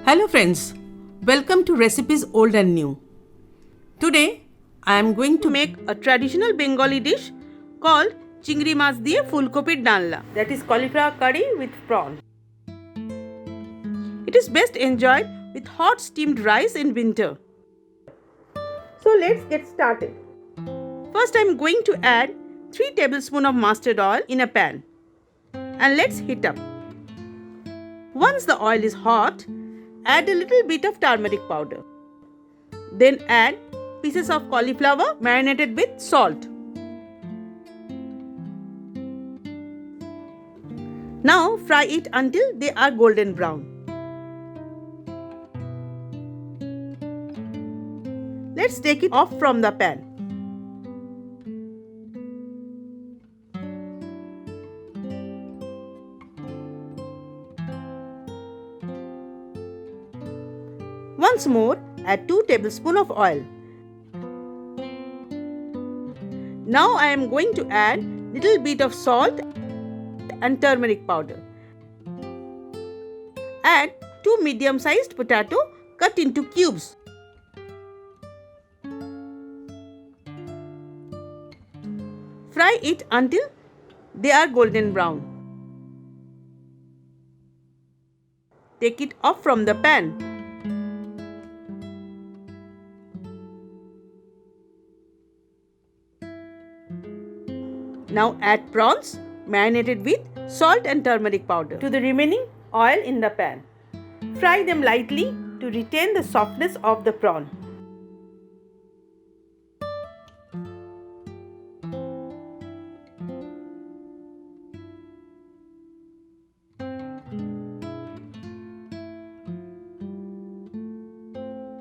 Hello friends, welcome to Recipes Old and New. Today I am going to make a traditional Bengali dish called Chingri Diye Fulkopir Dalna, that is cauliflower curry with prawn. It is best enjoyed with hot steamed rice in winter. So let's get started. First I am going to add 3 tablespoons of mustard oil in a pan and let's heat up. Once the oil is hot, add a little bit of turmeric powder. Then add pieces of cauliflower marinated with salt. Now fry it until they are golden brown. Let's take it off from the pan. Once more, add 2 tablespoons of oil. Now I am going to add little bit of salt and turmeric powder. Add 2 medium-sized potato cut into cubes. Fry it until they are golden brown. Take it off from the pan. Now add prawns marinated with salt and turmeric powder to the remaining oil in the pan. Fry them lightly to retain the softness of the prawn.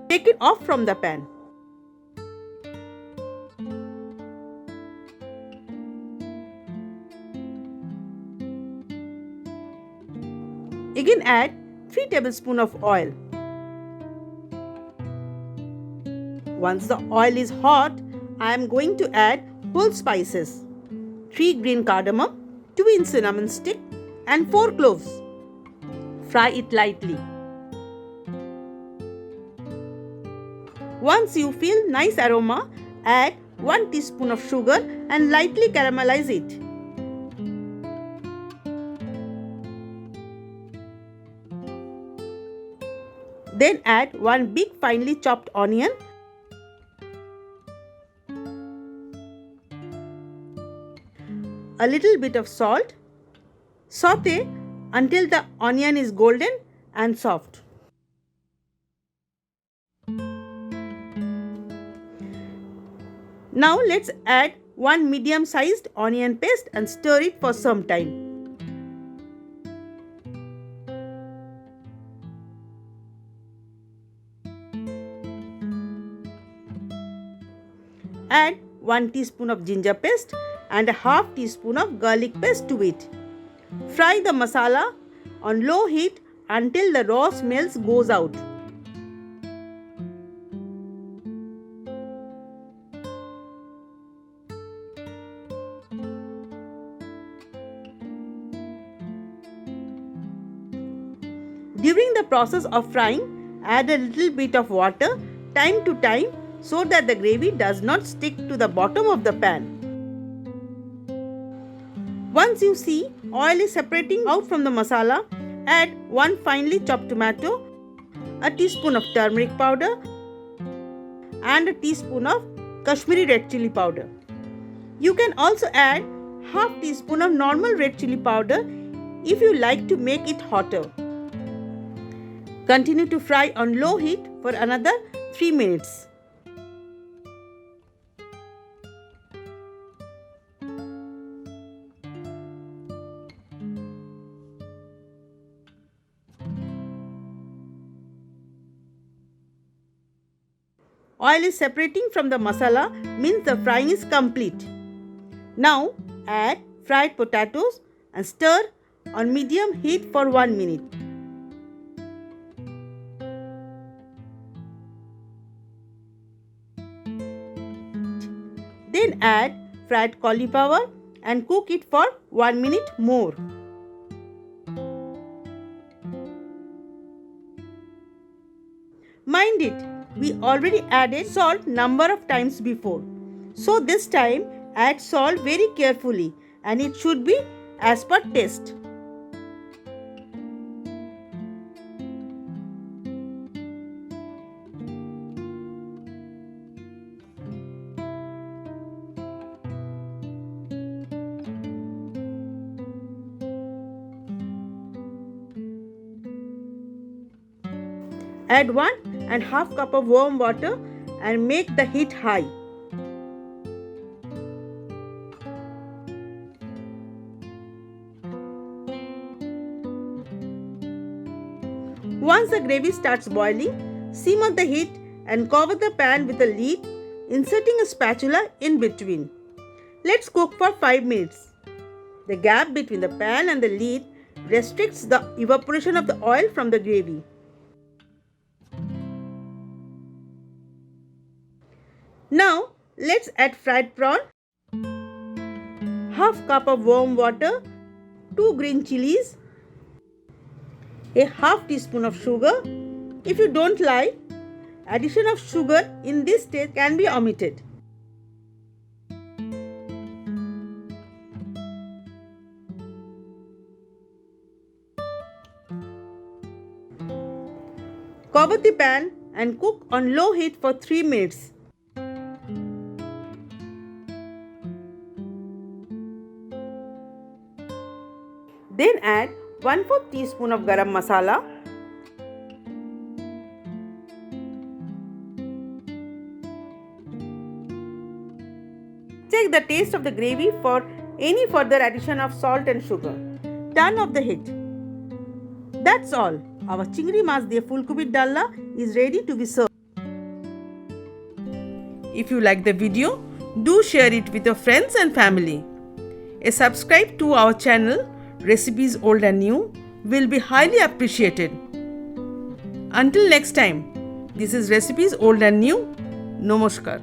Take it off from the pan. Again add 3 tablespoons of oil. Once the oil is hot, I am going to add whole spices. 3 green cardamom, 2 inch cinnamon stick and 4 cloves. Fry it lightly. Once you feel nice aroma, add 1 teaspoon of sugar and lightly caramelize it. Then add 1 big finely chopped onion, a little bit of salt. Saute until the onion is golden and soft. Now let's add 1 medium-sized onion paste and stir it for some time. Add 1 teaspoon of ginger paste and a half teaspoon of garlic paste to it. Fry the masala on low heat until the raw smells goes out. During the process of frying, add a little bit of water time to time so that the gravy does not stick to the bottom of the pan. Once you see oil is separating out from the masala, add 1 finely chopped tomato, a teaspoon of turmeric powder and a teaspoon of Kashmiri red chili powder. You can also add half teaspoon of normal red chili powder if you like to make it hotter. Continue to fry on low heat for another 3 minutes. Oil is separating from the masala means the frying is complete. Now add fried potatoes and stir on medium heat for 1 minute. Then add fried cauliflower and cook it for 1 minute more. Mind it, we already added salt number of times before. So this time add salt very carefully and it should be as per taste. Add 1.5 cup of warm water and make the heat high. Once the gravy starts boiling, simmer the heat and cover the pan with a lid, inserting a spatula in between. Let's cook for 5 minutes. The gap between the pan and the lid restricts the evaporation of the oil from the gravy. Now let's add fried prawn, half cup of warm water, 2 green chilies, a half teaspoon of sugar. If you don't like, addition of sugar in this stage can be omitted. Cover the pan and cook on low heat for 3 minutes. Then add 1/4 teaspoon of garam masala, check the taste of the gravy for any further addition of salt and sugar. Turn off the heat. That's all. Our Chingri Mach Diye Fulkopir Dalna is ready to be served. If you like the video, do share it with your friends and family. A subscribe to our channel Recipes Old and New will be highly appreciated. Until next time, this is Recipes Old and New. Namaskar.